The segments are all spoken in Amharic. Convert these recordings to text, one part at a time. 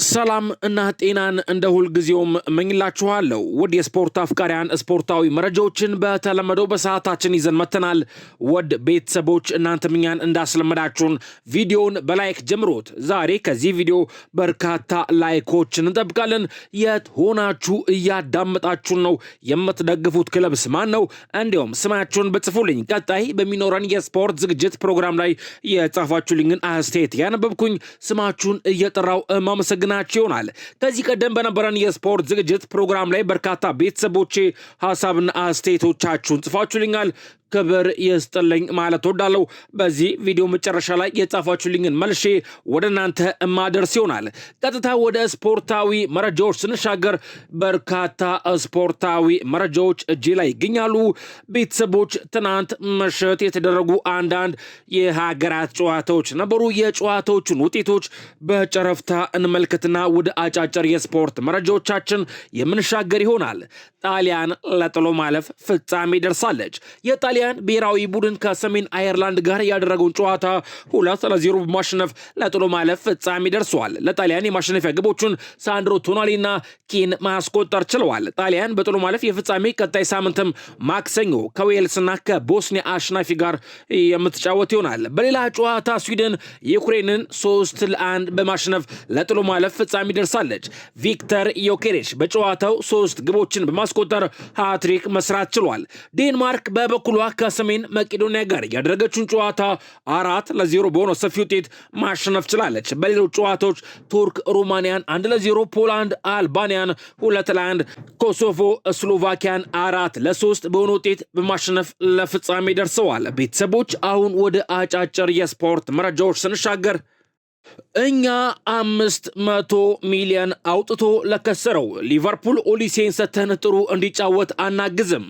ሰላም እና ጤናን እንደ ሁል ጊዜውም እመኝላችኋለሁ። ውድ የስፖርት አፍቃሪያን ስፖርታዊ መረጃዎችን በተለመደው በሰዓታችን ይዘን መተናል። ውድ ቤተሰቦች እናንተም እኛን እንዳስለመዳችሁን ቪዲዮውን በላይክ ጀምሮት። ዛሬ ከዚህ ቪዲዮ በርካታ ላይኮችን እንጠብቃለን። የት ሆናችሁ እያዳመጣችሁን ነው? የምትደግፉት ክለብስ ማን ነው? እንዲሁም ስማችሁን ብጽፉልኝ ቀጣይ በሚኖረን የስፖርት ዝግጅት ፕሮግራም ላይ የጻፋችሁልኝን አስተያየት ያነበብኩኝ ስማችሁን እየጠራው ማመሰግናችሁ ይሆናል። ከዚህ ቀደም በነበረን የስፖርት ዝግጅት ፕሮግራም ላይ በርካታ ቤተሰቦቼ ሐሳብና አስተያየቶቻችሁን ጽፋችሁልኛል። ክብር ይስጥልኝ ማለት ወዳለው በዚህ ቪዲዮ መጨረሻ ላይ የጻፋችሁልኝን መልሼ ወደ እናንተ ማደርስ ይሆናል። ቀጥታ ወደ ስፖርታዊ መረጃዎች ስንሻገር በርካታ ስፖርታዊ መረጃዎች እጄ ላይ ይገኛሉ። ቤተሰቦች ትናንት ምሽት የተደረጉ አንዳንድ የሀገራት ጨዋታዎች ነበሩ። የጨዋታዎቹን ውጤቶች በጨረፍታ እንመልከትና ወደ አጫጭር የስፖርት መረጃዎቻችን የምንሻገር ይሆናል። ጣሊያን ለጥሎ ማለፍ ፍጻሜ ደርሳለች። የጣሊያን ብሔራዊ ቡድን ከሰሜን አየርላንድ ጋር ያደረገውን ጨዋታ 2-0 በማሸነፍ ለጥሎ ማለፍ ፍጻሜ ደርሷል። ለጣሊያን የማሸነፊያ ግቦቹን ሳንድሮ ቶናሊና ኪን ማስቆጠር ችለዋል። ጣሊያን በጥሎ ማለፍ የፍጻሜ ቀጣይ ሳምንትም ማክሰኞ ከዌልስና ከቦስኒያ አሸናፊ ጋር የምትጫወት ይሆናል። በሌላ ጨዋታ ስዊድን ዩክሬንን 3-1 በማሸነፍ ለጥሎ ማለፍ ፍጻሜ ደርሳለች። ቪክተር ዮኬሬሽ በጨዋታው 3 ግቦችን በማስቆጠር ሃትሪክ መስራት ችሏል። ዴንማርክ በበኩሏ ከሰሜን መቄዶኒያ ጋር ያደረገችውን ጨዋታ 4-0 በሆነ ሰፊ ውጤት ማሸነፍ ችላለች። በሌሎች ጨዋታዎች ቱርክ ሩማንያን 1-0፣ ፖላንድ አልባኒያን 2-1፣ ኮሶቮ ስሎቫኪያን 4-3 በሆነ ውጤት በማሸነፍ ለፍጻሜ ደርሰዋል። ቤተሰቦች አሁን ወደ አጫጭር የስፖርት መረጃዎች ስንሻገር እኛ 500 ሚሊዮን አውጥቶ ለከሰረው ሊቨርፑል ኦሊሴን ሰተን ጥሩ እንዲጫወት አናግዝም።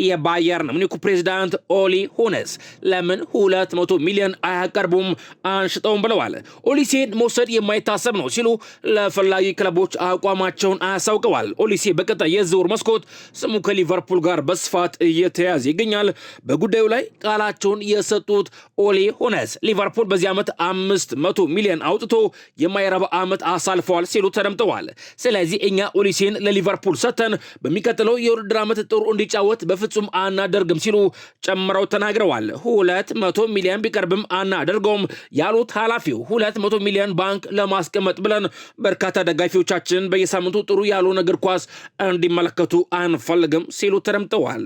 የባየርን ሙኒኩ ፕሬዝዳንት ኦሊ ሁነስ ለምን 200 ሚሊዮን አያቀርቡም አንሽጠውም ብለዋል። ኦሊሴን መውሰድ የማይታሰብ ነው ሲሉ ለፈላጊ ክለቦች አቋማቸውን አሳውቀዋል። ኦሊሴ በቀጣይ የዝውውር መስኮት ስሙ ከሊቨርፑል ጋር በስፋት እየተያዘ ይገኛል። በጉዳዩ ላይ ቃላቸውን የሰጡት ኦሊ ሁነስ ሊቨርፑል በዚህ ዓመት 500 ሚሊዮን አውጥቶ የማይረባ ዓመት አሳልፈዋል ሲሉ ተደምጠዋል። ስለዚህ እኛ ኦሊሴን ለሊቨርፑል ሰተን በሚቀጥለው የውድድር ዓመት ጥሩ እንዲጫወት በፍጹም አናደርግም ሲሉ ጨምረው ተናግረዋል። 200 ሚሊዮን ቢቀርብም አናደርገውም ያሉት ኃላፊው 200 ሚሊዮን ባንክ ለማስቀመጥ ብለን በርካታ ደጋፊዎቻችን በየሳምንቱ ጥሩ ያልሆነ እግር ኳስ እንዲመለከቱ አንፈልግም ሲሉ ተደምጠዋል።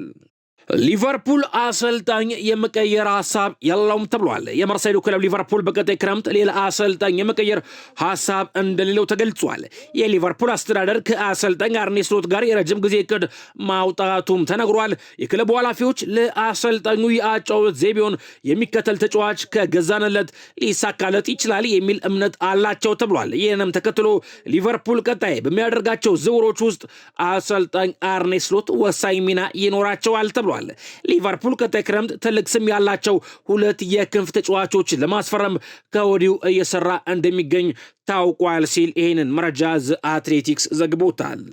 ሊቨርፑል አሰልጣኝ የመቀየር ሐሳብ የለውም ተብሏል። የመርሳይዱ ክለብ ሊቨርፑል በቀጣይ ክረምት ሌላ አሰልጣኝ የመቀየር ሐሳብ እንደሌለው ተገልጿል። የሊቨርፑል አስተዳደር ከአሰልጣኝ አርኔ ስሎት ጋር የረጅም ጊዜ እቅድ ማውጣቱም ተነግሯል። የክለቡ ኃላፊዎች ለአሰልጣኙ የአጨዋወት ዘይቤውን የሚከተል ተጫዋች ከገዛንለት ሊሳካለት ይችላል የሚል እምነት አላቸው ተብሏል። ይህንም ተከትሎ ሊቨርፑል ቀጣይ በሚያደርጋቸው ዝውውሮች ውስጥ አሰልጣኝ አርኔ ስሎት ወሳኝ ሚና ይኖራቸዋል ተብሏል። ሊቨርፑል ቀጣይ ክረምት ትልቅ ስም ያላቸው 2 የክንፍ ተጫዋቾችን ለማስፈረም ከወዲሁ እየሰራ እንደሚገኝ ታውቋል ሲል ይህንን መረጃ ዘ አትሌቲክስ ዘግቦታል።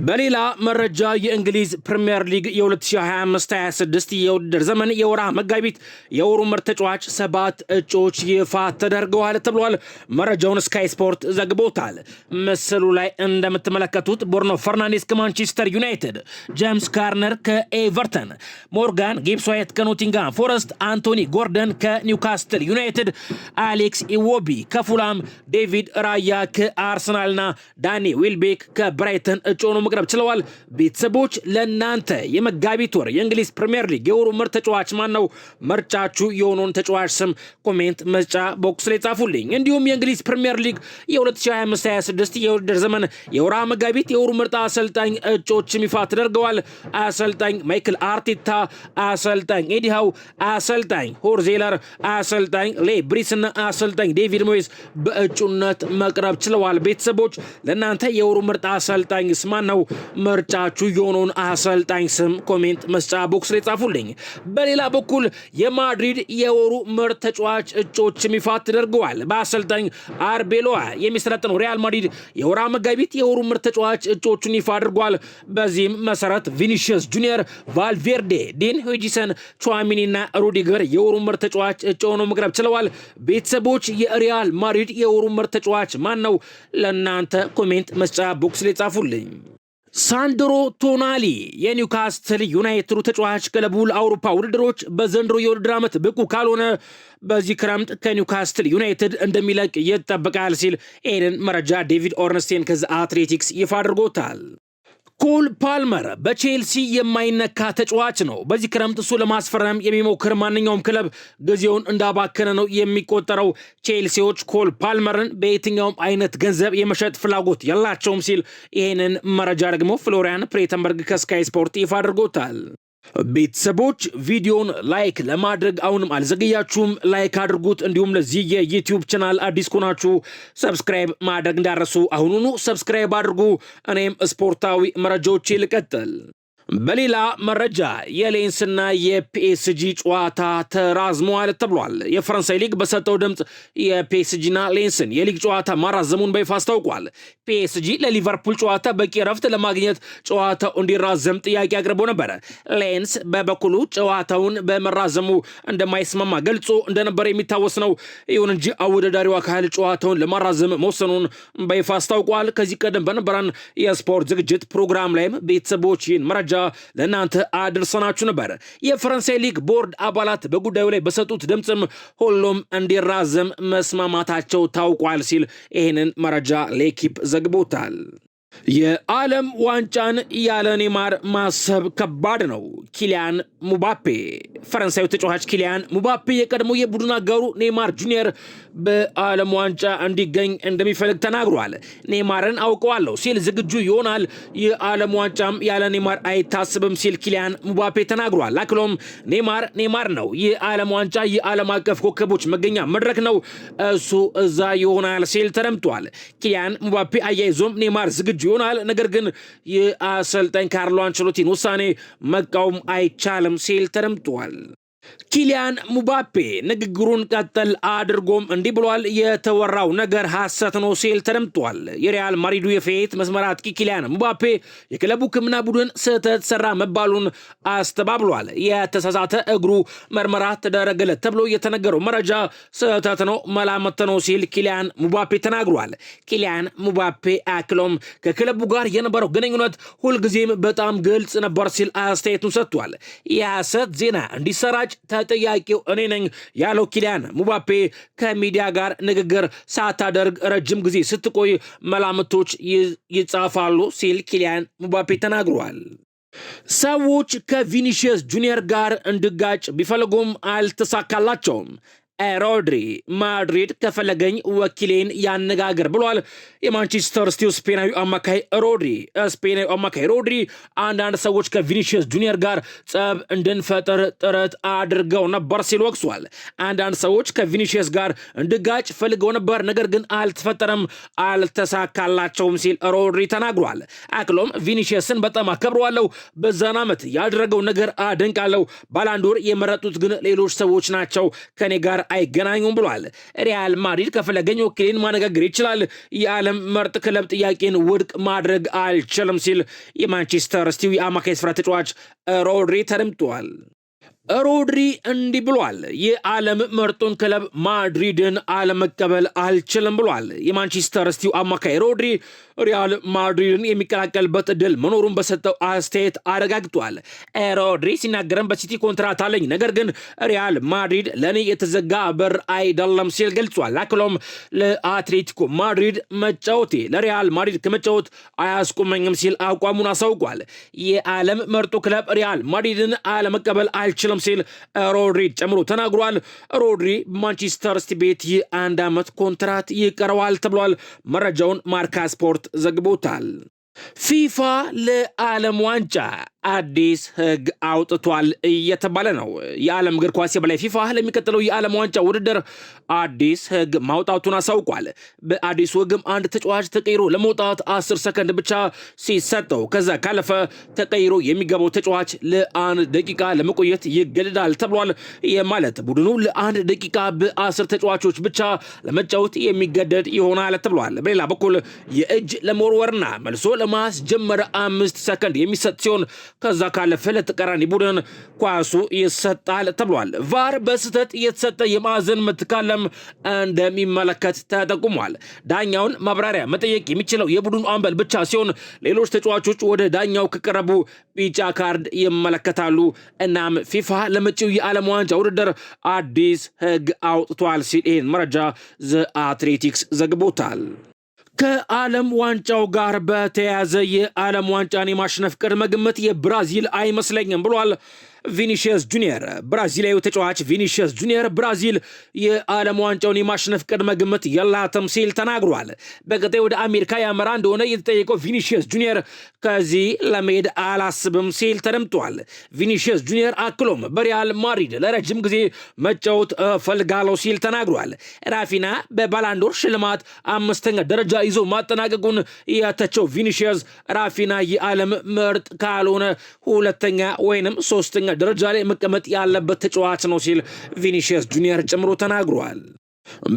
በሌላ መረጃ የእንግሊዝ ፕሪሚየር ሊግ የ2025-26 የውድድር ዘመን የወራ መጋቢት የወሩ ምርጥ ተጫዋች 7 እጩዎች ይፋ ተደርገዋል ተብሏል። መረጃውን ስካይ ስፖርት ዘግቦታል። ምስሉ ላይ እንደምትመለከቱት ቦርኖ ፈርናንዴስ ከማንቸስተር ዩናይትድ፣ ጄምስ ጋርነር ከኤቨርተን፣ ሞርጋን ጊብስ ዋይት ከኖቲንጋም ፎረስት፣ አንቶኒ ጎርደን ከኒውካስትል ዩናይትድ፣ አሌክስ ኢዎቢ ከፉላም፣ ዴቪድ ራያ ከአርሰናልና ዳኒ ዊልቤክ ከብራይተን እጩ ሆኖ መቅረብ ችለዋል። ቤተሰቦች ለናንተ የመጋቢት ወር የእንግሊዝ ፕሪሚየር ሊግ የወሩ ምርጥ ተጫዋች ማን ነው? ምርጫችሁ የሆነውን ተጫዋች ስም ኮሜንት መስጫ ቦክስ ላይ ጻፉልኝ። እንዲሁም የእንግሊዝ ፕሪሚየር ሊግ የ2025-26 የውድድር ዘመን የወራ መጋቢት የወሩ ምርጥ አሰልጣኝ እጩዎችም ይፋ ተደርገዋል። አሰልጣኝ ማይክል አርቴታ፣ አሰልጣኝ ኤዲ ሃው፣ አሰልጣኝ ሆርዜለር፣ አሰልጣኝ ሌ ብሪስና አሰልጣኝ ዴቪድ ሞይስ በእጩነት መቅረብ ችለዋል። ቤተሰቦች ለናንተ የወሩ ምርጥ አሰልጣኝ ስማ ማን ነው? ምርጫችሁ የሆነውን አሰልጣኝ ስም ኮሜንት መስጫ ቦክስ ላይ ጻፉልኝ። በሌላ በኩል የማድሪድ የወሩ ምርጥ ተጫዋች እጮችም ይፋ ተደርገዋል። በአሰልጣኝ አርቤሎዋ የሚሰለጥነው ሪያል ማድሪድ የወራ መጋቢት የወሩ ምርጥ ተጫዋች እጮቹን ይፋ አድርጓል። በዚህም መሰረት ቪኒሺየስ ጁኒየር፣ ቫልቬርዴ፣ ዴን ሆጂሰን፣ ቹዋሚኒ እና ሩዲገር የወሩ ምርጥ ተጫዋች እጩ ሆነው መቅረብ ችለዋል። ቤተሰቦች የሪያል ማድሪድ የወሩ ምርጥ ተጫዋች ማን ነው? ለእናንተ ኮሜንት መስጫ ቦክስ ላይ ጻፉልኝ። ሳንድሮ ቶናሊ የኒውካስትል ዩናይትዱ ተጫዋች ክለቡ ለአውሮፓ ውድድሮች በዘንድሮ የውድድር ዓመት ብቁ ካልሆነ በዚህ ክረምት ከኒውካስትል ዩናይትድ እንደሚለቅ ይጠበቃል ሲል ይህንን መረጃ ዴቪድ ኦርንስቴን ከዚ አትሌቲክስ ይፋ አድርጎታል። ኮል ፓልመር በቼልሲ የማይነካ ተጫዋች ነው። በዚህ ክረምት እሱ ለማስፈረም የሚሞክር ማንኛውም ክለብ ጊዜውን እንዳባከነ ነው የሚቆጠረው። ቼልሲዎች ኮል ፓልመርን በየትኛውም አይነት ገንዘብ የመሸጥ ፍላጎት የላቸውም ሲል ይህንን መረጃ ደግሞ ፍሎሪያን ፕሬተንበርግ ከስካይ ስፖርት ይፋ አድርጎታል። ቤተሰቦች ቪዲዮን ላይክ ለማድረግ አሁንም አልዘገያችሁም፣ ላይክ አድርጉት። እንዲሁም ለዚህ የዩቲዩብ ቻናል አዲስ ከሆናችሁ ሰብስክራይብ ማድረግ እንዳረሱ አሁኑኑ ሰብስክራይብ አድርጉ። እኔም ስፖርታዊ መረጃዎች ልቀጥል። በሌላ መረጃ የሌንስና የፒኤስጂ ጨዋታ ተራዝሟል ተብሏል። የፈረንሳይ ሊግ በሰጠው ድምፅ የፒኤስጂና ሌንስን የሊግ ጨዋታ ማራዘሙን በይፋ አስታውቋል። ፒኤስጂ ለሊቨርፑል ጨዋታ በቂ ረፍት ለማግኘት ጨዋታው እንዲራዘም ጥያቄ አቅርቦ ነበረ። ሌንስ በበኩሉ ጨዋታውን በመራዘሙ እንደማይስማማ ገልጾ እንደነበረ የሚታወስ ነው። ይሁን እንጂ አወዳዳሪው አካል ጨዋታውን ለማራዘም መወሰኑን በይፋ አስታውቋል። ከዚህ ቀደም በነበረን የስፖርት ዝግጅት ፕሮግራም ላይም ቤተሰቦች ይህን መረጃ ለእናንተ አድርሰናችሁ ነበር። የፈረንሳይ ሊግ ቦርድ አባላት በጉዳዩ ላይ በሰጡት ድምፅም ሁሉም እንዲራዘም መስማማታቸው ታውቋል ሲል ይህንን መረጃ ሌኪፕ ዘግቦታል። የዓለም ዋንጫን ያለ ኔማር ማሰብ ከባድ ነው። ኪሊያን ሙባፔ ፈረንሳዊ ተጫዋች ኪሊያን ሙባፔ የቀድሞ የቡድን አጋሩ ኔማር ጁኒየር በዓለም ዋንጫ እንዲገኝ እንደሚፈልግ ተናግሯል። ኔማርን አውቀዋለሁ ሲል ዝግጁ ይሆናል። የዓለም ዋንጫም ያለ ኔማር አይታስብም ሲል ኪሊያን ሙባፔ ተናግሯል። አክሎም ኔማር ነው። የዓለም ዋንጫ የዓለም አቀፍ ኮከቦች መገኛ መድረክ ነው፣ እሱ እዛ ይሆናል ሲል ተደምጧል። ኪሊያን ሙባፔ አያይዞም ኔማር ዝግጁ ይሆናል፣ ነገር ግን የአሰልጣኝ ካርሎ አንቸሎቲን ውሳኔ መቃወም አይቻልም ሲል ተደምጧል። ኪሊያን ሙባፔ ንግግሩን ቀጠል አድርጎም እንዲህ ብሏል። የተወራው ነገር ሐሰት ነው ሲል ተደምጧል። የሪያል ማድሪዱ የፊት መስመር አጥቂ ኪሊያን ሙባፔ የክለቡ ሕክምና ቡድን ስህተት ሰራ መባሉን አስተባብሏል። የተሳሳተ እግሩ ምርመራ ተደረገለት ተብሎ የተነገረው መረጃ ስህተት ነው፣ መላምት ነው ሲል ኪሊያን ሙባፔ ተናግሯል። ኪሊያን ሙባፔ አክሎም ከክለቡ ጋር የነበረው ግንኙነት ሁልጊዜም በጣም ግልጽ ነበር ሲል አስተያየቱን ሰጥቷል። የሐሰት ዜና እንዲሰራጭ ተጠያቂው እኔ ነኝ ያለው ኪሊያን ሙባፔ ከሚዲያ ጋር ንግግር ሳታደርግ ረጅም ጊዜ ስትቆይ መላምቶች ይጻፋሉ ሲል ኪሊያን ሙባፔ ተናግሯል። ሰዎች ከቪኒሺየስ ጁኒየር ጋር እንዲጋጭ ቢፈልጉም አልተሳካላቸውም። ሮድሪ ማድሪድ ከፈለገኝ ወኪሌን ያነጋገር ብሏል። የማንቸስተር ሲቲው ስፔናዊ አማካይ ሮድሪ አንዳንድ ሰዎች ከቪኒሺየስ ጁኒየር ጋር ጸብ እንድንፈጥር ጥረት አድርገው ነበር ሲል ወቅሷል። አንዳንድ ሰዎች ከቪኒሺየስ ጋር እንድጋጭ ፈልገው ነበር፣ ነገር ግን አልተፈጠረም፣ አልተሳካላቸውም ሲል ሮድሪ ተናግሯል። አክሎም ቪኒሺየስን በጣም አከብረዋለሁ፣ በዛን ዓመት ያደረገው ነገር አደንቃለሁ። ባላንዶር የመረጡት ግን ሌሎች ሰዎች ናቸው፣ ከኔ ጋር አይገናኙም ብሏል። ሪያል ማድሪድ ከፈለገኝ ወኪሌን ማነጋገር ይችላል፣ የዓለም ምርጥ ክለብ ጥያቄን ውድቅ ማድረግ አልችልም ሲል የማንቸስተር ሲቲው የአማካይ ስፍራ ተጫዋች ሮድሪ ተደምጧል። ሮድሪ እንዲህ ብሏል። የዓለም ምርጡን ክለብ ማድሪድን አለመቀበል አልችልም ብሏል። የማንቸስተር ሲቲው አማካይ ሮድሪ ሪያል ማድሪድን የሚቀላቀልበት እድል መኖሩን በሰጠው አስተያየት አረጋግጧል። ሮድሪ ሲናገረን በሲቲ ኮንትራት አለኝ፣ ነገር ግን ሪያል ማድሪድ ለእኔ የተዘጋ በር አይደለም ሲል ገልጿል። አክሎም ለአትሌቲኮ ማድሪድ መጫወቴ ለሪያል ማድሪድ ከመጫወት አያስቆመኝም ሲል አቋሙን አሳውቋል። የዓለም ምርጡ ክለብ ሪያል ማድሪድን አለመቀበል አልችልም ሲል ሮድሪ ጨምሮ ተናግሯል። ሮድሪ ማንቸስተር ሲቲ ቤት የ1 ዓመት ኮንትራት ይቀረዋል ተብሏል። መረጃውን ማርካ ስፖርት ዘግቦታል። ፊፋ ለዓለም ዋንጫ አዲስ ህግ አውጥቷል እየተባለ ነው። የዓለም እግር ኳስ የበላይ ፊፋ ለሚቀጥለው የዓለም ዋንጫ ውድድር አዲስ ህግ ማውጣቱን አሳውቋል። በአዲሱ ህግም አንድ ተጫዋች ተቀይሮ ለመውጣት 10 ሰከንድ ብቻ ሲሰጠው ከዛ ካለፈ ተቀይሮ የሚገባው ተጫዋች ለ1 ደቂቃ ለመቆየት ይገደዳል ተብሏል። ማለት ቡድኑ ለ1 ደቂቃ በ10 ተጫዋቾች ብቻ ለመጫወት የሚገደድ ይሆናል ተብሏል። በሌላ በኩል የእጅ ለመወርወርና መልሶ ለማስጀመር 5 ሰከንድ የሚሰጥ ሲሆን ከዛ ካለፈ ለተቃራኒ ቡድን ኳሱ ይሰጣል ተብሏል። ቫር በስህተት የተሰጠ የማዕዘን ምት ካለም እንደሚመለከት ተጠቁሟል። ዳኛውን ማብራሪያ መጠየቅ የሚችለው የቡድኑ አምበል ብቻ ሲሆን ሌሎች ተጫዋቾች ወደ ዳኛው ከቀረቡ ቢጫ ካርድ ይመለከታሉ። እናም ፊፋ ለመጪው የዓለም ዋንጫ ውድድር አዲስ ህግ አውጥቷል ሲል ይህን መረጃ ዘ አትሌቲክስ ዘግቦታል። ከዓለም ዋንጫው ጋር በተያያዘ የዓለም ዋንጫን የማሸነፍ ቅድመ ግምት የብራዚል አይመስለኝም ብሏል ቪኒሺየስ ጁኒየር። ብራዚላዊ ተጫዋች ቪኒሺየስ ጁኒየር ብራዚል የዓለም ዋንጫውን የማሸነፍ ቅድመ ግምት የላትም ሲል ተናግሯል። በቀጣይ ወደ አሜሪካ ያመራ እንደሆነ የተጠየቀው ቪኒሺየስ ጁኒየር ከዚህ ለመሄድ አላስብም ሲል ተደምጧል። ቪኒሺየስ ጁኒየር አክሎም በሪያል ማድሪድ ለረጅም ጊዜ መጫወት ፈልጋለሁ ሲል ተናግሯል። ራፊና በባላንዶር ሽልማት 5ኛ ደረጃ ይዞ ማጠናቀቁን የተቸው ቪኒሺየስ ራፊና የዓለም ምርጥ ካልሆነ 2ኛ ወይንም 3ኛ ደረጃ ላይ መቀመጥ ያለበት ተጫዋች ነው ሲል ቪኒሺየስ ጁኒየር ጨምሮ ተናግሯል።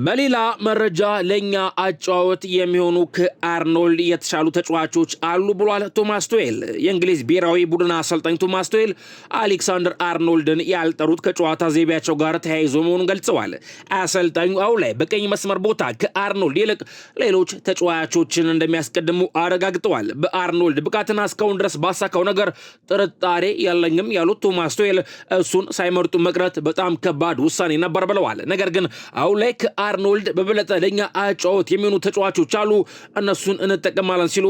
በሌላ መረጃ ለኛ አጫወት የሚሆኑ ከአርኖልድ የተሻሉ ተጫዋቾች አሉ ብሏል ቶማስ ቱዌል። የእንግሊዝ ብሔራዊ ቡድን አሰልጣኝ ቶማስ ቱዌል አሌክሳንደር አርኖልድን ያልጠሩት ከጨዋታ ዘይቤያቸው ጋር ተያይዞ መሆኑን ገልጸዋል። አሰልጣኙ አሁን ላይ በቀኝ መስመር ቦታ ከአርኖልድ ይልቅ ሌሎች ተጫዋቾችን እንደሚያስቀድሙ አረጋግጠዋል። በአርኖልድ ብቃትና እስካሁን ድረስ ባሳካው ነገር ጥርጣሬ የለኝም ያሉት ቶማስ ቱዌል እሱን ሳይመርጡ መቅረት በጣም ከባድ ውሳኔ ነበር ብለዋል። ነገር ግን አሁን ላይ ከአርኖልድ በበለጠ ለኛ አጫወት የሚሆኑ ተጫዋቾች አሉ፣ እነሱን እንጠቀማለን ሲሉ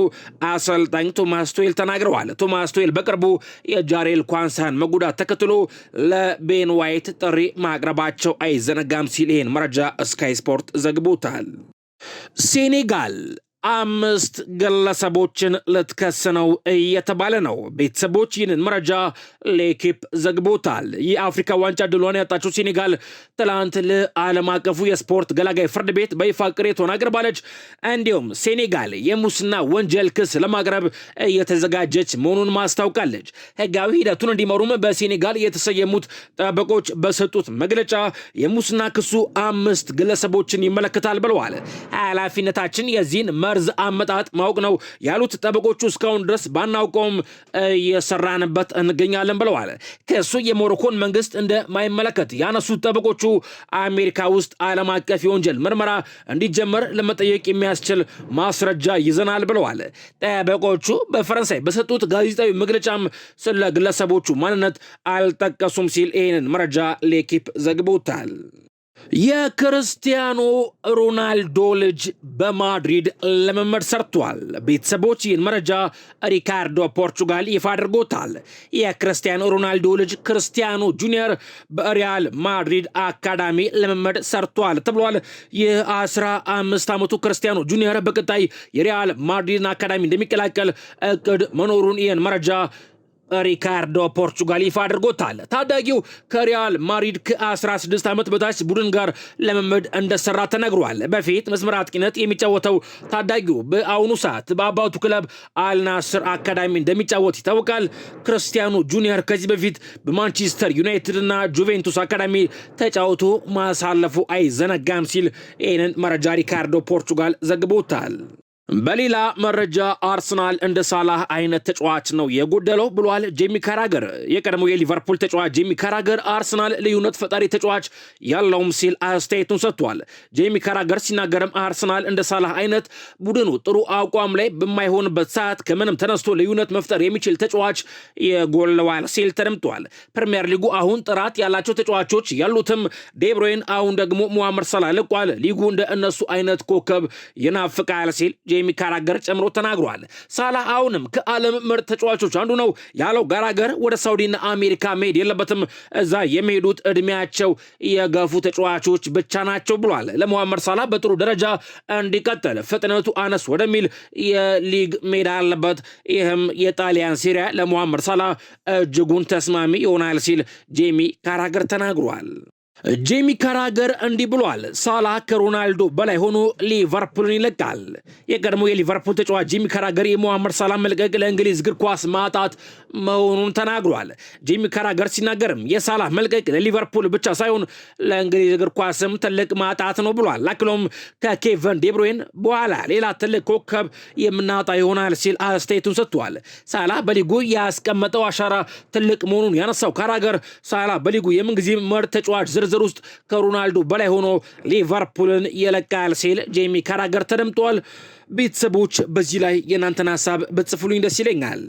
አሰልጣኝ ቶማስ ቱዌል ተናግረዋል። ቶማስ ቱዌል በቅርቡ የጃሬል ኳንሳን መጉዳት ተከትሎ ለቤን ዋይት ጥሪ ማቅረባቸው አይዘነጋም ሲል ይህን መረጃ ስካይ ስፖርት ዘግቦታል። ሴኔጋል 5 ግለሰቦችን ልትከስ ነው እየተባለ ነው። ቤተሰቦች ይህንን መረጃ ሌኪፕ ዘግቦታል። የአፍሪካ ዋንጫ ድሏን ያጣችው ሴኔጋል ትላንት ለዓለም አቀፉ የስፖርት ገላጋይ ፍርድ ቤት በይፋ ቅሬታዋን አቅርባለች። እንዲሁም ሴኔጋል የሙስና ወንጀል ክስ ለማቅረብ እየተዘጋጀች መሆኑን ማስታውቃለች። ህጋዊ ሂደቱን እንዲመሩም በሴኔጋል የተሰየሙት ጠበቆች በሰጡት መግለጫ የሙስና ክሱ 5 ግለሰቦችን ይመለከታል ብለዋል። ኃላፊነታችን የዚህን መርዝ አመጣጥ ማወቅ ነው ያሉት ጠበቆቹ እስካሁን ድረስ ባናውቀውም እየሰራንበት እንገኛለን ብለዋል። ከሱ የሞሮኮን መንግስት እንደማይመለከት ያነሱት ጠበቆቹ አሜሪካ ውስጥ ዓለም አቀፍ የወንጀል ምርመራ እንዲጀመር ለመጠየቅ የሚያስችል ማስረጃ ይዘናል ብለዋል። ጠበቆቹ በፈረንሳይ በሰጡት ጋዜጣዊ መግለጫም ስለ ግለሰቦቹ ማንነት አልጠቀሱም ሲል ይህንን መረጃ ሌኪፕ ዘግቦታል። የክርስቲያኖ ሮናልዶ ልጅ በማድሪድ ልምምድ ሰርቷል። ቤተሰቦች ይህን መረጃ ሪካርዶ ፖርቹጋል ይፋ አድርጎታል። የክርስቲያኖ ሮናልዶ ልጅ ክርስቲያኖ ጁኒየር በሪያል ማድሪድ አካዳሚ ልምምድ ሰርቷል ተብሏል። የ15 ዓመቱ ክርስቲያኖ ጁኒየር በቀጣይ የሪያል ማድሪድን አካዳሚ እንደሚቀላቀል እቅድ መኖሩን ይህን መረጃ ሪካርዶ ፖርቹጋል ይፋ አድርጎታል። ታዳጊው ከሪያል ማድሪድ ከ16 ዓመት በታች ቡድን ጋር ልምምድ እንደሰራ ተነግሯል። በፊት መስመር አጥቂነት የሚጫወተው ታዳጊው በአሁኑ ሰዓት በአባቱ ክለብ አልናስር አካዳሚ እንደሚጫወት ይታወቃል። ክርስቲያኖ ጁኒየር ከዚህ በፊት በማንቸስተር ዩናይትድ እና ጁቬንቱስ አካዳሚ ተጫውቶ ማሳለፉ አይዘነጋም ሲል ይህንን መረጃ ሪካርዶ ፖርቹጋል ዘግቦታል። በሌላ መረጃ አርሰናል እንደ ሳላህ አይነት ተጫዋች ነው የጎደለው ብሏል ጄሚ ካራገር። የቀድሞው የሊቨርፑል ተጫዋች ጄሚ ካራገር አርሰናል ልዩነት ፈጣሪ ተጫዋች ያለውም ሲል አስተያየቱን ሰጥቷል። ጄሚ ካራገር ሲናገርም አርሰናል እንደ ሳላህ አይነት ቡድኑ ጥሩ አቋም ላይ በማይሆንበት ሰዓት ከምንም ተነስቶ ልዩነት መፍጠር የሚችል ተጫዋች የጎለዋል ሲል ተደምጧል። ፕሪሚየር ሊጉ አሁን ጥራት ያላቸው ተጫዋቾች ያሉትም ዴብሮይን፣ አሁን ደግሞ ሙሐመድ ሳላህ ለቋል። ሊጉ እንደ እነሱ አይነት ኮከብ ይናፍቃል ሲል ጄሚ ካራገር ጨምሮ ተናግሯል። ሳላህ አሁንም ከዓለም ምርጥ ተጫዋቾች አንዱ ነው ያለው ጋራገር ወደ ሳውዲና አሜሪካ መሄድ የለበትም፣ እዛ የሚሄዱት እድሜያቸው የገፉ ተጫዋቾች ብቻ ናቸው ብሏል። ለሙሐመድ ሳላህ በጥሩ ደረጃ እንዲቀጥል ፍጥነቱ አነስ ወደሚል የሊግ ሜዳ አለበት። ይህም የጣሊያን ሴሪያ ለሙሐመድ ሳላህ እጅጉን ተስማሚ ይሆናል ሲል ጄሚ ካራገር ተናግሯል። ጄሚ ካራገር እንዲህ ብሏል። ሳላህ ከሮናልዶ በላይ ሆኖ ሊቨርፑልን ይለቃል። የቀድሞ የሊቨርፑል ተጫዋች ጄሚ ካራገር የሙሐመድ ሳላህ መልቀቅ ለእንግሊዝ እግር ኳስ ማጣት መሆኑን ተናግሯል። ጄሚ ካራገር ሲናገርም የሳላህ መልቀቅ ለሊቨርፑል ብቻ ሳይሆን ለእንግሊዝ እግር ኳስም ትልቅ ማጣት ነው ብሏል። አክሎም ከኬቨን ዴብሮይን በኋላ ሌላ ትልቅ ኮከብ የምናጣ ይሆናል ሲል አስተያየቱን ሰጥቷል። ሳላህ በሊጉ ያስቀመጠው አሻራ ትልቅ መሆኑን ያነሳው ካራገር ሳላህ በሊጉ የምንጊዜ ምርጥ ተጫዋች ዝርዝር ውስጥ ከሮናልዶ በላይ ሆኖ ሊቨርፑልን ይለቃል ሲል ጄሚ ካራገር ተደምጧል። ቤተሰቦች በዚህ ላይ የእናንተን ሀሳብ በጽፉልኝ ደስ ይለኛል።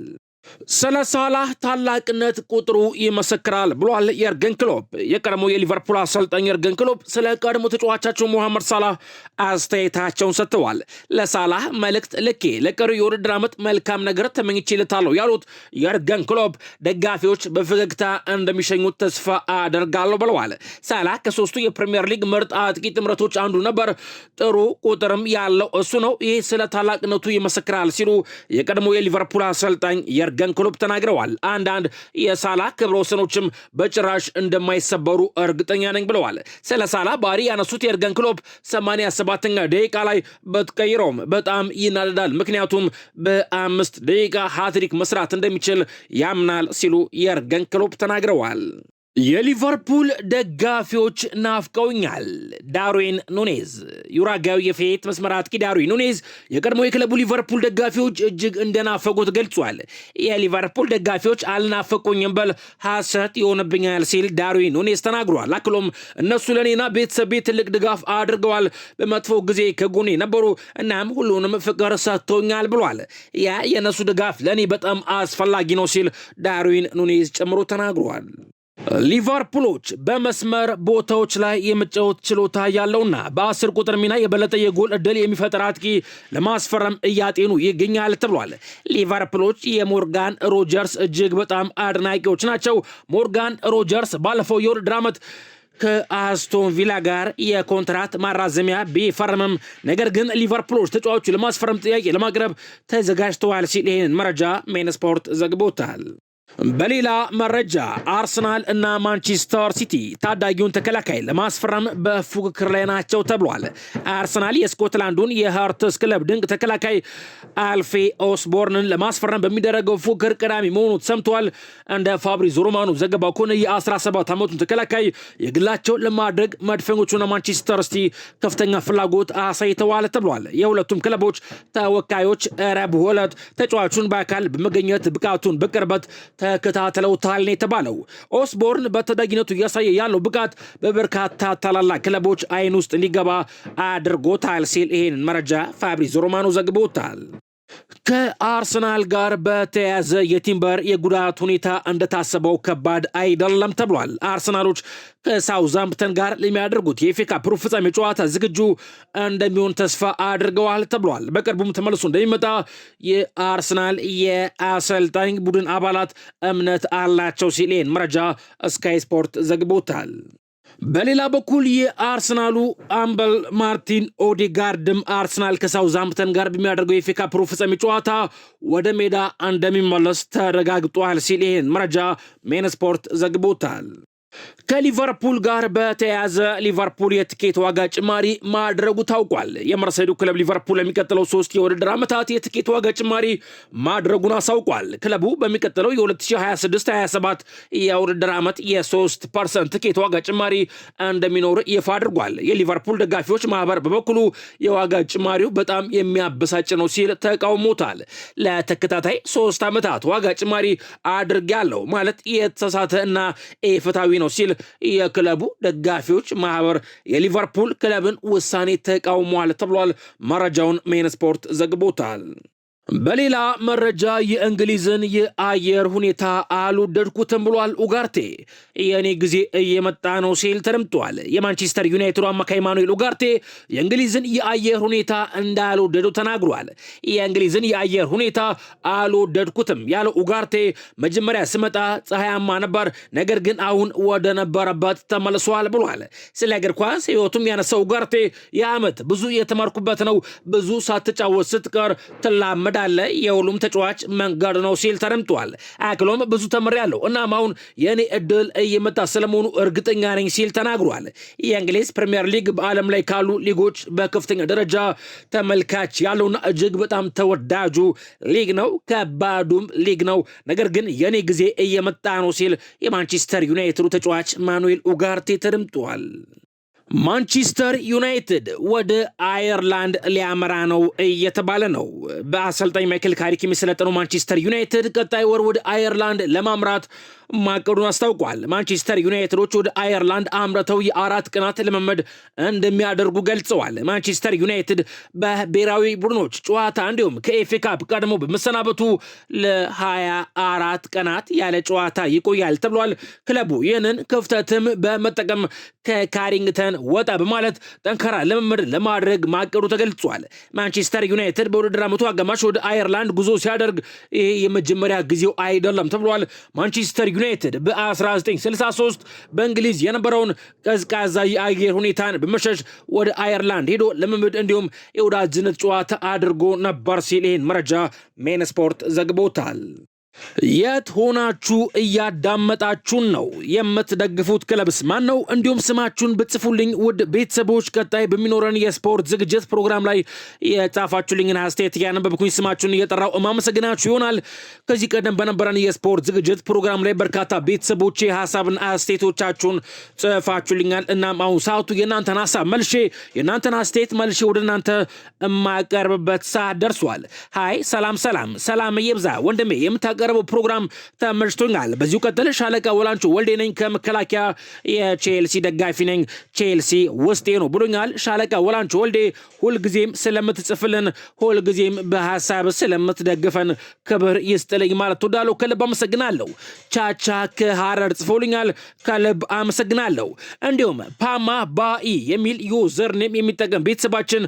ስለ ሳላህ ታላቅነት ቁጥሩ ይመሰክራል ብሏል የርገን ክሎፕ። የቀድሞ የሊቨርፑል አሰልጣኝ የርገን ክሎፕ ስለ ቀድሞ ተጫዋቻቸው ሙሐመድ ሳላህ አስተያየታቸውን ሰጥተዋል። ለሳላህ መልእክት ልኬ ለቀሪው የውድድር ዓመት መልካም ነገር ተመኝቼለታለሁ ያሉት የርገን ክሎፕ ደጋፊዎች በፈገግታ እንደሚሸኙት ተስፋ አደርጋለሁ ብለዋል። ሳላህ ከሶስቱ የፕሪሚየር ሊግ ምርጥ አጥቂ ጥምረቶች አንዱ ነበር፣ ጥሩ ቁጥርም ያለው እሱ ነው። ይህ ስለ ታላቅነቱ ይመሰክራል ሲሉ የቀድሞ የሊቨርፑል አሰልጣኝ የርገን ክሎፕ ተናግረዋል። አንዳንድ የሳላህ ክብረ ወሰኖችም በጭራሽ እንደማይሰበሩ እርግጠኛ ነኝ ብለዋል። ስለ ሳላህ ባህሪ ያነሱት የርገን ክሎፕ 87ኛ ደቂቃ ላይ በትቀይረውም በጣም ይናደዳል፣ ምክንያቱም በ5 ደቂቃ ሃትሪክ መስራት እንደሚችል ያምናል ሲሉ የርገን ክሎፕ ተናግረዋል። የሊቨርፑል ደጋፊዎች ናፍቀውኛል። ዳርዊን ኑኔዝ ዩራጋዊ የፊት መስመር አጥቂ ዳርዊን ኑኔዝ የቀድሞ የክለቡ ሊቨርፑል ደጋፊዎች እጅግ እንደናፈቁት ገልጿል። የሊቨርፑል ደጋፊዎች አልናፈቁኝም በል ሐሰት ይሆንብኛል ሲል ዳርዊን ኑኔዝ ተናግሯል። አክሎም እነሱ ለኔና ቤተሰቤ ትልቅ ድጋፍ አድርገዋል፣ በመጥፎ ጊዜ ከጎኔ ነበሩ፣ እናም ሁሉንም ፍቅር ሰጥቶኛል ብሏል። ያ የነሱ ድጋፍ ለኔ በጣም አስፈላጊ ነው ሲል ዳርዊን ኑኔዝ ጨምሮ ተናግሯል። ሊቨርፑሎች በመስመር ቦታዎች ላይ የመጫወት ችሎታ ያለውና በ10 ቁጥር ሚና የበለጠ የጎል ዕድል የሚፈጥር አጥቂ ለማስፈረም እያጤኑ ይገኛል ተብሏል። ሊቨርፑሎች የሞርጋን ሮጀርስ እጅግ በጣም አድናቂዎች ናቸው። ሞርጋን ሮጀርስ ባለፈው የውድድር ዓመት ከአስቶን ቪላ ጋር የኮንትራት ማራዘሚያ ቢፈርምም ነገር ግን ሊቨርፑሎች ተጫዋቹ ለማስፈረም ጥያቄ ለማቅረብ ተዘጋጅተዋል ሲል ይህንን መረጃ ሜን ስፖርት ዘግቦታል። በሌላ መረጃ አርሰናል እና ማንቸስተር ሲቲ ታዳጊውን ተከላካይ ለማስፈረም በፉክክር ላይ ናቸው ተብሏል። አርሰናል የስኮትላንዱን የሃርትስ ክለብ ድንቅ ተከላካይ አልፌ ኦስቦርንን ለማስፈረም በሚደረገው ፉክክር ቀዳሚ መሆኑ ተሰምቷል። እንደ ፋብሪዞ ሮማኖ ዘገባው ከሆነ የ17 ዓመቱን ተከላካይ የግላቸው ለማድረግ መድፈኞቹና ማንቸስተር ሲቲ ከፍተኛ ፍላጎት አሳይተዋል ተብሏል። የሁለቱም ክለቦች ተወካዮች ረቡዕ ዕለት ተጫዋቹን በአካል በመገኘት ብቃቱን በቅርበት ተከታተለውታል ነው የተባለው። ኦስቦርን በተዳጊነቱ እያሳየ ያለው ብቃት በበርካታ ታላላቅ ክለቦች አይን ውስጥ እንዲገባ አድርጎታል ሲል ይህንን መረጃ ፋብሪዞ ሮማኖ ዘግቦታል። ከአርሰናል ጋር በተያያዘ የቲምበር የጉዳት ሁኔታ እንደታሰበው ከባድ አይደለም ተብሏል። አርሰናሎች ከሳውዛምፕተን ጋር ለሚያደርጉት የኤፍኤ ካፕ ሩብ ፍጻሜ ጨዋታ ዝግጁ እንደሚሆን ተስፋ አድርገዋል ተብሏል። በቅርቡም ተመልሶ እንደሚመጣ የአርሰናል የአሰልጣኝ ቡድን አባላት እምነት አላቸው ሲል ይህን መረጃ ስካይ ስፖርት ዘግቦታል። በሌላ በኩል የአርሰናሉ አምበል ማርቲን ኦዴጋርድም አርሰናል ከሳውዛምፕተን ጋር በሚያደርገው የኤፍኤ ካፕ ሩብ ፍጻሜ ጨዋታ ወደ ሜዳ እንደሚመለስ ተረጋግጧል ሲል ይህን መረጃ ሜን ስፖርት ዘግቦታል። ከሊቨርፑል ጋር በተያያዘ ሊቨርፑል የትኬት ዋጋ ጭማሪ ማድረጉ ታውቋል። የመርሴይዱ ክለብ ሊቨርፑል የሚቀጥለው 3 የውድድር ዓመታት የትኬት ዋጋ ጭማሪ ማድረጉን አሳውቋል። ክለቡ በሚቀጥለው የ2026-27 የውድድር ዓመት የ3% ትኬት ዋጋ ጭማሪ እንደሚኖር ይፋ አድርጓል። የሊቨርፑል ደጋፊዎች ማህበር በበኩሉ የዋጋ ጭማሪው በጣም የሚያበሳጭ ነው ሲል ተቃውሞታል። ለተከታታይ 3 ዓመታት ዋጋ ጭማሪ አድርጌያለሁ ማለት የተሳሳተ እና ኢፍትሐዊ ነው ሲል የክለቡ ደጋፊዎች ማህበር የሊቨርፑል ክለብን ውሳኔ ተቃውሟል ተብሏል። መረጃውን ሜን ስፖርት ዘግቦታል። በሌላ መረጃ የእንግሊዝን የአየር ሁኔታ አልወደድኩትም ብሏል ኡጋርቴ። የኔ ጊዜ እየመጣ ነው ሲል ተደምጧል። የማንቸስተር ዩናይትዱ አማካይ ማኑኤል ኡጋርቴ የእንግሊዝን የአየር ሁኔታ እንዳልወደዱ ተናግሯል። የእንግሊዝን የአየር ሁኔታ አልወደድኩትም ያለው ኡጋርቴ መጀመሪያ ስመጣ ፀሐያማ ነበር፣ ነገር ግን አሁን ወደ ነበረበት ተመልሷል ብሏል። ስለ እግር ኳስ ህይወቱም ያነሳው ኡጋርቴ የዓመት ብዙ የተማርኩበት ነው፣ ብዙ ሳትጫወት ስትቀር ትላመድ አለ የሁሉም ተጫዋች መንገድ ነው ሲል ተደምጧል። አክሎም ብዙ ተምሬያለሁ እናም አሁን የኔ እድል እየመጣ ስለመሆኑ እርግጠኛ ነኝ ሲል ተናግሯል። የእንግሊዝ ፕሪሚየር ሊግ በዓለም ላይ ካሉ ሊጎች በከፍተኛ ደረጃ ተመልካች ያለውና እጅግ በጣም ተወዳጁ ሊግ ነው፣ ከባዱም ሊግ ነው። ነገር ግን የኔ ጊዜ እየመጣ ነው ሲል የማንቸስተር ዩናይትዱ ተጫዋች ማኑኤል ኡጋርቴ ተደምጧል። ማንቸስተር ዩናይትድ ወደ አየርላንድ ሊያመራ ነው እየተባለ ነው። በአሰልጣኝ ማይክል ካሪክ የሚሰለጠነው ማንቸስተር ዩናይትድ ቀጣይ ወር ወደ አየርላንድ ለማምራት ማቀዱን አስታውቋል። ማንቸስተር ዩናይትዶች ወደ አየርላንድ አምርተው የ4 ቀናት ልምምድ እንደሚያደርጉ ገልጸዋል። ማንቸስተር ዩናይትድ በብሔራዊ ቡድኖች ጨዋታ እንዲሁም ከኤፍኤ ካፕ ቀድሞ በመሰናበቱ ለ24 ቀናት ያለ ጨዋታ ይቆያል ተብሏል። ክለቡ ይህንን ክፍተትም በመጠቀም ከካሪንግተን ወጣ በማለት ጠንካራ ልምምድ ለማድረግ ማቀዱ ተገልጿል። ማንቸስተር ዩናይትድ በውድድር ዓመቱ አጋማሽ ወደ አየርላንድ ጉዞ ሲያደርግ ይህ የመጀመሪያ ጊዜው አይደለም ተብሏል። ማንቸስተር ዩናይትድ በ1963 በእንግሊዝ የነበረውን ቀዝቃዛ የአየር ሁኔታን በመሸሽ ወደ አየርላንድ ሄዶ ልምምድ እንዲሁም የወዳጅነት ጨዋታ አድርጎ ነበር ሲል ይህን መረጃ ሜን ስፖርት ዘግቦታል። የት ሆናችሁ እያዳመጣችሁን ነው? የምትደግፉት ክለብስ ማን ነው? እንዲሁም ስማችሁን ብጽፉልኝ ውድ ቤተሰቦች ቀጣይ በሚኖረን የስፖርት ዝግጅት ፕሮግራም ላይ የጻፋችሁልኝን አስተያየት እያነበብኩኝ ስማችሁን እየጠራው እማመሰግናችሁ ይሆናል። ከዚህ ቀደም በነበረን የስፖርት ዝግጅት ፕሮግራም ላይ በርካታ ቤተሰቦች ሀሳብን አስተያየቶቻችሁን ጽፋችሁልኛል። እናም አሁን ሰዓቱ የእናንተን ሀሳብ መልሼ የእናንተን አስተያየት መልሼ ወደ እናንተ የማቀርብበት ሰዓት ደርሷል። ሃይ ሰላም ይብዛ ወንድሜ የምታቀርበው ፕሮግራም ተመችቶኛል። በዚሁ ቀጥል። ሻለቃ ወላንቾ ወልዴ ነኝ ከመከላከያ የቼልሲ ደጋፊ ነኝ፣ ቼልሲ ውስጤ ነው ብሎኛል። ሻለቃ ወላንቾ ወልዴ ሁልጊዜም ስለምትጽፍልን ሁልጊዜም በሀሳብ ስለምትደግፈን ክብር ይስጥልኝ ማለት ወዳለሁ። ከልብ አመሰግናለሁ። ቻቻ ከሐረር ጽፎልኛል፣ ከልብ አመሰግናለሁ። እንዲሁም ፓማ ባኢ የሚል ዩዘርኔም የሚጠቀም ቤተሰባችን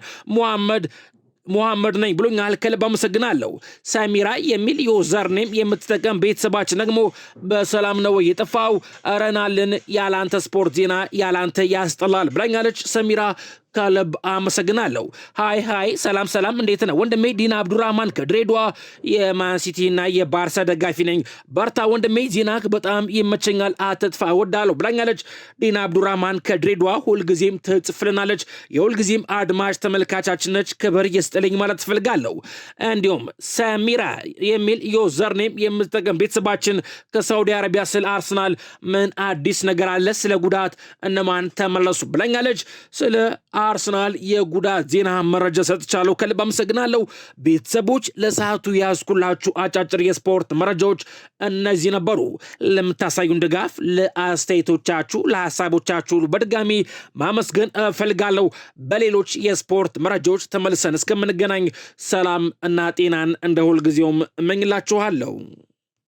ሙሐመድ ነኝ ብሎኛል፣ ከልብ አመሰግናለሁ። ሰሚራ የሚል ዩዘርኔም የምትጠቀም ቤተሰባችን ደግሞ በሰላም ነው የጠፋው አረናልን ያላንተ ስፖርት ዜና ያላንተ ያስጠላል ብላኛለች ሰሚራ፣ ከልብ አመሰግናለሁ። ሃይ ሰላም እንዴት ነው ወንድሜ? ዲና አብዱራህማን ከድሬዳዋ የማንሲቲ እና የባርሳ ደጋፊ ነኝ፣ በርታ ወንድሜ፣ ዜናክ በጣም ይመቸኛል፣ አትጥፋ እወዳለሁ ብላኛለች ዲና አብዱራህማን ከድሬዳዋ። ሁልጊዜም ትጽፍልናለች፣ የሁልጊዜም አድማጭ ተመልካቻችን ነች፣ ክብር ይስጥልኝ ማለት ትፈልጋለሁ። እንዲሁም ሰሚራ የሚል ዩዘርኔም የምትጠቀም ቤተሰባችን ከሳውዲ አረቢያ ስለ አርሰናል ምን አዲስ ነገር አለ? ስለ ጉዳት እነማን ተመለሱ ብላኛለች። ስለ አርሰናል የጉዳት ዜና መረጃ ሰጥቻለሁ፣ ከልብ አመሰግናለሁ። ቤተሰቦች ለሰዓቱ ያዝኩላችሁ አጫጭር የስፖርት መረጃዎች እነዚህ ነበሩ። ለምታሳዩን ድጋፍ፣ ለአስተያየቶቻችሁ፣ ለሐሳቦቻችሁ በድጋሚ ማመስገን እፈልጋለሁ። በሌሎች የስፖርት መረጃዎች ተመልሰን እስከምንገናኝ ሰላም እና ጤናን እንደ ሁልጊዜውም እመኝላችኋለሁ።